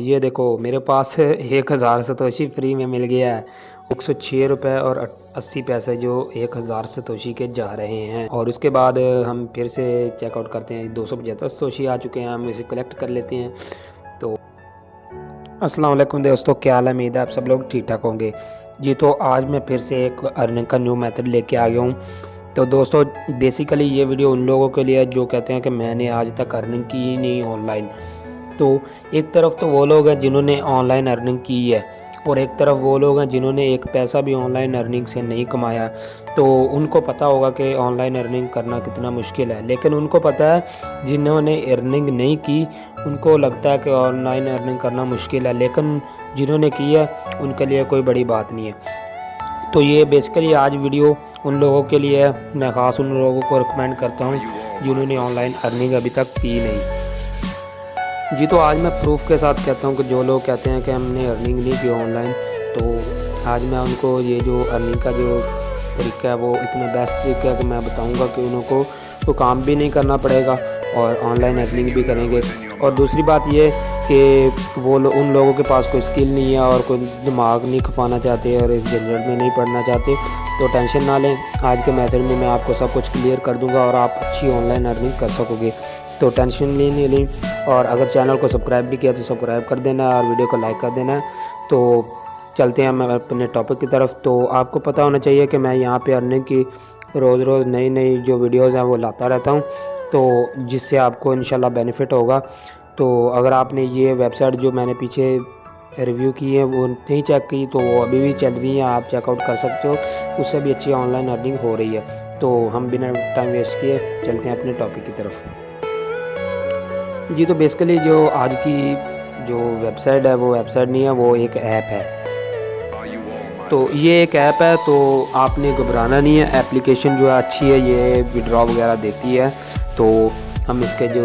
ये देखो मेरे पास 1000 सतोशी फ्री में मिल गया है। 106 रुपये और 80 पैसे जो 1000 सतोशी के जा रहे हैं। और उसके बाद हम फिर से चेकआउट करते हैं। 275 सतोशी आ चुके हैं, हम इसे कलेक्ट कर लेते हैं। तो अस्सलाम वालेकुम दोस्तों, क्या हाल है? उम्मीद है आप सब लोग ठीक ठाक होंगे जी। तो आज मैं फिर से एक अर्निंग का न्यू मेथड लेके आ गया हूँ। तो दोस्तों बेसिकली ये वीडियो उन लोगों के लिए है जो कहते हैं कि मैंने आज तक अर्निंग की ही नहीं ऑनलाइन। तो एक तरफ तो वो लोग हैं जिन्होंने ऑनलाइन अर्निंग की है, और एक तरफ वो लोग हैं जिन्होंने एक पैसा भी ऑनलाइन अर्निंग से नहीं कमाया। तो उनको पता होगा कि ऑनलाइन अर्निंग करना कितना मुश्किल है, लेकिन उनको पता है जिन्होंने अर्निंग नहीं की उनको लगता है कि ऑनलाइन अर्निंग करना मुश्किल है, लेकिन जिन्होंने की है उनके लिए कोई बड़ी बात नहीं है। तो ये बेसिकली आज वीडियो उन लोगों के लिए है। मैं ख़ास उन लोगों को रिकमेंड करता हूँ जिन्होंने ऑनलाइन अर्निंग अभी तक की नहीं जी। तो आज मैं प्रूफ के साथ कहता हूँ कि जो लोग कहते हैं कि हमने अर्निंग नहीं की ऑनलाइन, तो आज मैं उनको ये जो अर्निंग का जो तरीका है वो इतना बेस्ट तरीका है कि मैं बताऊँगा कि उनको तो काम भी नहीं करना पड़ेगा और ऑनलाइन अर्निंग भी करेंगे। और दूसरी बात ये कि वो उन लोगों के पास कोई स्किल नहीं है और कोई दिमाग नहीं खपाना चाहते और इस झंझट में नहीं पढ़ना चाहते, तो टेंशन ना लें। आज के मेथड में मैं आपको सब कुछ क्लियर कर दूंगा और आप अच्छी ऑनलाइन अर्निंग कर सकोगे, तो टेंशन नहीं ली। और अगर चैनल को सब्सक्राइब भी किया तो सब्सक्राइब कर देना और वीडियो को लाइक कर देना। तो चलते हैं मैं अपने टॉपिक की तरफ। तो आपको पता होना चाहिए कि मैं यहाँ पे अर्निंग की रोज़ नई जो वीडियोज़ हैं वो लाता रहता हूँ, तो जिससे आपको इंशाल्लाह बेनिफिट होगा। तो अगर आपने ये वेबसाइट जो मैंने पीछे रिव्यू की है वो नहीं चेक की तो वो अभी भी चल रही है, आप चेकआउट कर सकते हो, उससे भी अच्छी ऑनलाइन अर्निंग हो रही है। तो हम बिना टाइम वेस्ट किए चलते हैं अपने टॉपिक की तरफ जी। तो बेसिकली जो आज की जो वेबसाइट है वो वेबसाइट नहीं है, वो एक ऐप है। तो ये एक ऐप है, तो आपने घबराना नहीं है। एप्लीकेशन जो है अच्छी है, ये विड्रॉ वगैरह देती है। तो हम इसके जो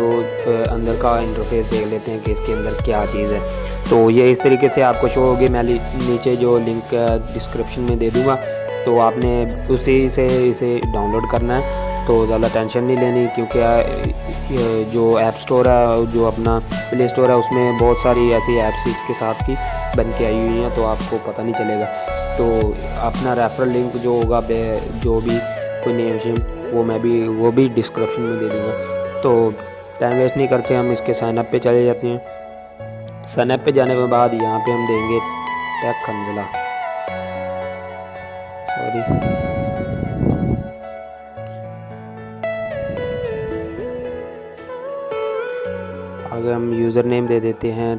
अंदर का इंटरफेस देख लेते हैं कि इसके अंदर क्या चीज़ है। तो ये इस तरीके से आपको शो होगी। मैं नीचे जो लिंक डिस्क्रिप्शन में दे दूँगा, तो आपने उसी से इसे डाउनलोड करना है। तो ज़्यादा टेंशन नहीं लेनी, क्योंकि जो ऐप स्टोर है, जो अपना प्ले स्टोर है, उसमें बहुत सारी ऐसी ऐप्स इसके साथ की बन के आई हुई हैं, तो आपको पता नहीं चलेगा। तो अपना रेफरल लिंक जो होगा, जो भी कोई नेम वो भी डिस्क्रिप्शन में दे दूँगा। तो टाइम वेस्ट नहीं करके हम इसके साइनअप पे चले जाते हैं। साइनअप पे जाने के बाद यहाँ पे हम देंगे टेक खंजला, सॉरी, आगे हम यूज़र नेम दे देते हैं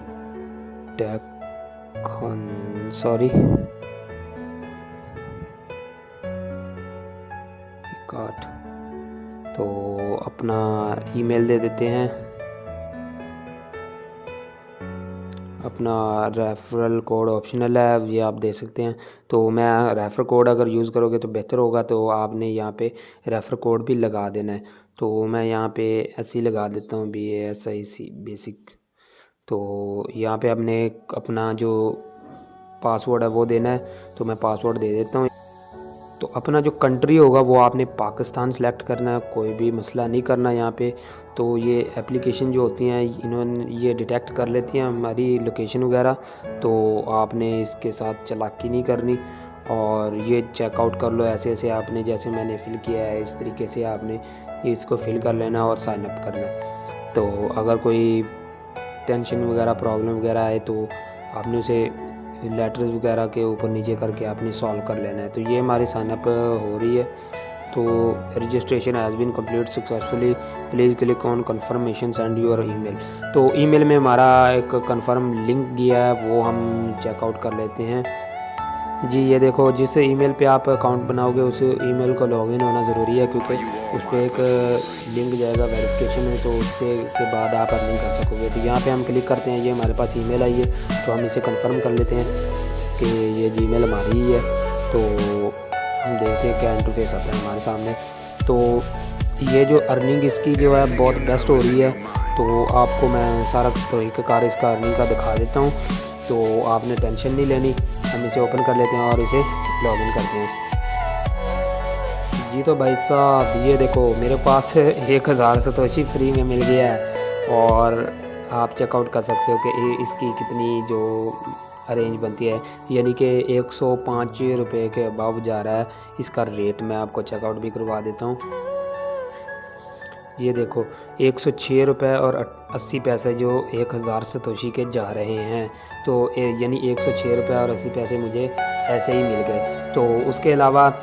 तो अपना ईमेल दे देते हैं। अपना रेफरल कोड ऑप्शनल है, ये आप दे सकते हैं। तो मैं रेफर कोड अगर यूज़ करोगे तो बेहतर होगा, तो आपने यहाँ पे रेफर कोड भी लगा देना है। तो मैं यहाँ पे ऐसे ही लगा देता हूँ BASIC बेसिक। तो यहाँ पे आपने अपना जो पासवर्ड है वो देना है, तो मैं पासवर्ड दे देता हूँ। तो अपना जो कंट्री होगा वो आपने पाकिस्तान सेलेक्ट करना है, कोई भी मसला नहीं करना यहाँ पे। तो ये एप्लीकेशन जो होती हैं इन्होंने ये डिटेक्ट कर लेती हैं हमारी लोकेशन वगैरह, तो आपने इसके साथ चालाकी नहीं करनी और ये चेकआउट कर लो ऐसे ऐसे आपने, जैसे मैंने फ़िल किया है इस तरीके से आपने इसको फ़िल कर लेना और साइन अप करना है। तो अगर कोई टेंशन वगैरह प्रॉब्लम वगैरह आए तो आपने उसे लेटर्स वगैरह के ऊपर नीचे करके आपने सॉल्व कर लेना है। तो ये हमारी साइनअप हो रही है। तो registration has been complete successfully, please click on confirmation send your email. तो ईमेल में हमारा एक कन्फर्म लिंक गया है, वो हम चेकआउट कर लेते हैं जी। ये देखो, जिस ईमेल पे आप अकाउंट बनाओगे उस ईमेल को लॉगिन होना ज़रूरी है, क्योंकि उस पर एक लिंक जाएगा वेरिफिकेशन में, तो उससे के बाद आप अर्निंग कर सकोगे। तो यहाँ पे हम क्लिक करते हैं, ये हमारे पास ईमेल आई है, तो हम इसे कंफर्म कर लेते हैं कि ये जीमेल हमारी ही है। तो हम देखते हैं क्या इंटरफेस आता है हमारे सामने। तो ये जो अर्निंग इसकी जो है बहुत बेस्ट हो रही है। तो आपको मैं सारा तरीक़ाकार इसका अर्निंग का दिखा देता हूँ, तो आपने टेंशन नहीं लेनी। हम इसे ओपन कर लेते हैं और इसे लॉगिन करते हैं जी। तो भाई साहब ये देखो मेरे पास 1000 सतोशी फ्री में मिल गया है, और आप चेकआउट कर सकते हो कि इसकी कितनी जो अरेंज बनती है, यानी कि 105 रुपये के अबव जा रहा है इसका रेट। मैं आपको चेकआउट भी करवा देता हूँ। ये देखो 106 रुपये और 80 पैसे जो 1000 सतोशी के जा रहे हैं। तो यानी 106 रुपये और 80 पैसे मुझे ऐसे ही मिल गए। तो उसके अलावा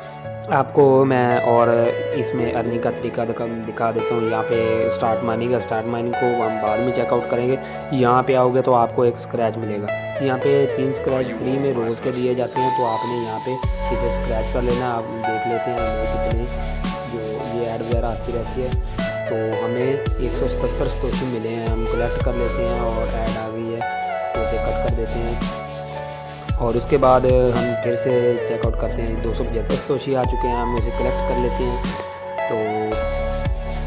आपको मैं और इसमें अर्निंग का तरीका दिखा देता हूँ। यहाँ पे स्टार्ट माइनिंग को हम बाद में चेकआउट करेंगे। यहाँ पे आओगे तो आपको एक स्क्रैच मिलेगा। यहाँ पे 3 स्क्रैच फ्री में रोज़ के दिए जाते हैं। तो आपने यहाँ पे इसे स्क्रैच कर लेना। आप देख लेते हैं हमें कितने जो ये ऐड वगैरह आती रहती है। तो हमें 177 सतोशी मिले हैं, हम कलेक्ट कर लेते हैं और ऐड आ गई है तो उसे कट कर देते हैं। और उसके बाद हम फिर से चेकआउट करते हैं। 275 सतोशी आ चुके हैं, हम इसे कलेक्ट कर लेते हैं। तो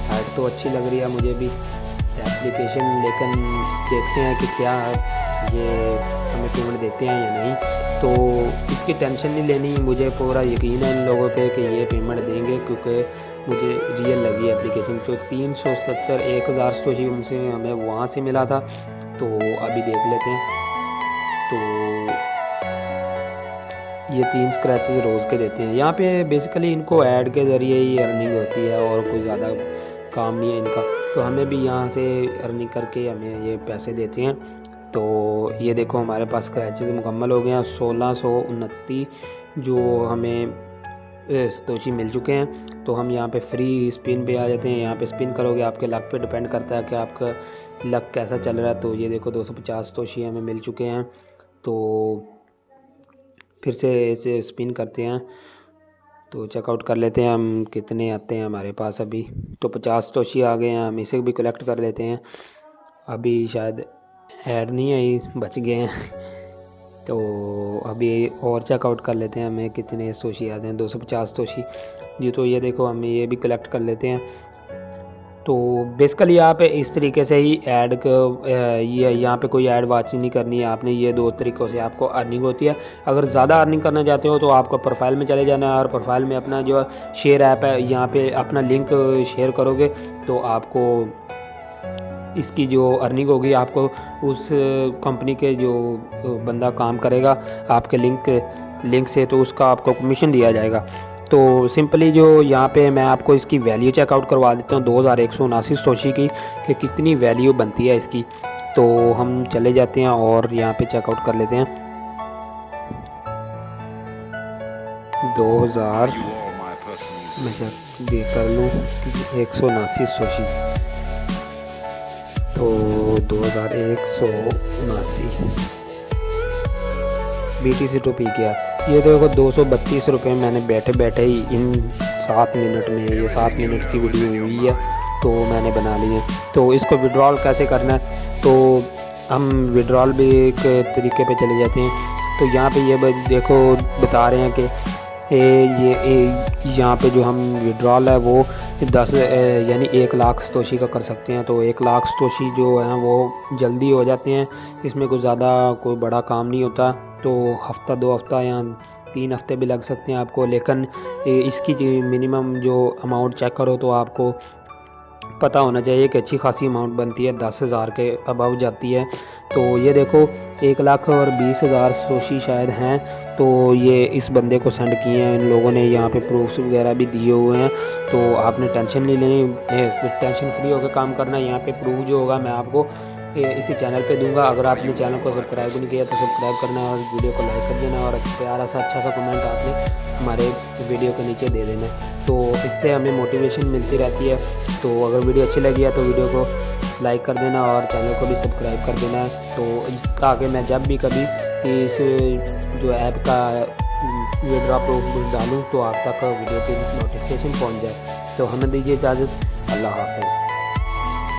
साइट तो अच्छी लग रही है मुझे भी एप्लीकेशन, लेकिन देखते हैं कि क्या ये हमें पेमेंट देते हैं या नहीं। तो इसकी टेंशन नहीं लेनी, मुझे पूरा यकीन है इन लोगों पे कि ये पेमेंट देंगे, क्योंकि मुझे रियल लगी एप्लीकेशन। तो 370 1000 सतोशी उनसे हमें वहाँ से मिला था। तो अभी देख लेते हैं। तो ये 3 स्क्रैचेस रोज़ के देते हैं। यहाँ पे बेसिकली इनको ऐड के ज़रिए ही अर्निंग होती है और कोई ज़्यादा काम नहीं है इनका। तो हमें भी यहाँ से अर्निंग करके हमें ये पैसे देते हैं। तो ये देखो हमारे पास स्क्रैचेस मुकम्मल हो गए हैं। 1629 जो हमें सतोशी मिल चुके हैं। तो हम यहाँ पे फ्री स्पिन पे आ जाते हैं। यहाँ पे स्पिन करोगे, आपके लक पे डिपेंड करता है कि आपका लक कैसा चल रहा है। तो ये देखो 250 सतोशी हमें मिल चुके हैं। तो फिर से इसे स्पिन करते हैं तो चेकआउट कर लेते हैं हम कितने आते हैं हमारे पास अभी। तो 50 सतोशी आ गए हैं, हम इसे भी कलेक्ट कर लेते हैं। अभी शायद ऐड नहीं आई, बच गए हैं। तो अभी और चेकआउट कर लेते हैं हमें कितने सतोशी आते हैं। 250 सतोशी जी। तो ये देखो हमें ये भी कलेक्ट कर लेते हैं। तो बेसिकली आप इस तरीके से ही ऐड ये यहाँ पे कोई ऐड वाच नहीं करनी है आपने। ये 2 तरीक़ों से आपको अर्निंग होती है। अगर ज़्यादा अर्निंग करना चाहते हो तो आपको प्रोफाइल में चले जाना है और प्रोफाइल में अपना जो शेयर ऐप है यहाँ पे अपना लिंक शेयर करोगे तो आपको इसकी जो अर्निंग होगी, आपको उस कंपनी के जो बंदा काम करेगा आपके लिंक से, तो उसका आपको कमीशन दिया जाएगा। तो सिंपली जो यहाँ पे मैं आपको इसकी वैल्यू चेकआउट करवा देता हूँ 2179 सतोशी की कि कितनी वैल्यू बनती है इसकी। तो हम चले जाते हैं और यहाँ पे चेकआउट कर लेते हैं 2000 मैं कर लूँ 179 सतोशी। तो 2179 BTC टू पी किया। ये देखो 232 रुपये मैंने बैठे बैठे ही इन 7 मिनट में, ये 7 मिनट की वीडियो हुई है तो मैंने बना ली है। तो इसको विड्रॉल कैसे करना है, तो हम विड्रॉल भी एक तरीके पे चले जाते हैं। तो यहाँ पे ये देखो बता रहे हैं कि ये यहाँ पे जो हम विड्रॉल है वो 10 यानी 1 लाख सतोशी का कर सकते हैं। तो 1 लाख सतोशी जो है वो जल्दी हो जाते हैं, इसमें कोई ज़्यादा कोई बड़ा काम नहीं होता। तो हफ़्ता 2 हफ़्ता या 3 हफ़्ते भी लग सकते हैं आपको, लेकिन इसकी मिनिमम जो अमाउंट चेक करो तो आपको पता होना चाहिए कि अच्छी खासी अमाउंट बनती है, 10,000 के अबव जाती है। तो ये देखो 1,20,000 सतोशी शायद हैं। तो ये इस बंदे को सेंड किए हैं इन लोगों ने, यहाँ पे प्रूफ्स वगैरह भी दिए हुए हैं। तो आपने टेंशन नहीं लेनी, टेंशन फ्री होकर काम करना है। यहाँ पे प्रूफ जो होगा मैं आपको इसी चैनल पे दूंगा। अगर आपने चैनल को सब्सक्राइब नहीं किया तो सब्सक्राइब करना और वीडियो को लाइक कर देना और प्यारा सा अच्छा सा कमेंट आपने हमारे वीडियो के नीचे दे देना। तो इससे हमें मोटिवेशन मिलती रहती है। तो अगर वीडियो अच्छी लगी है तो वीडियो को लाइक कर देना और चैनल को भी सब्सक्राइब कर देना। तो ताकि मैं जब भी कभी इस जो ऐप का विड्रॉ प्रूफ डालूँ तो आप तक वीडियो की नोटिफिकेशन पहुँच जाए। तो हमें दीजिए इजाज़त, अल्लाह हाफ़िज़।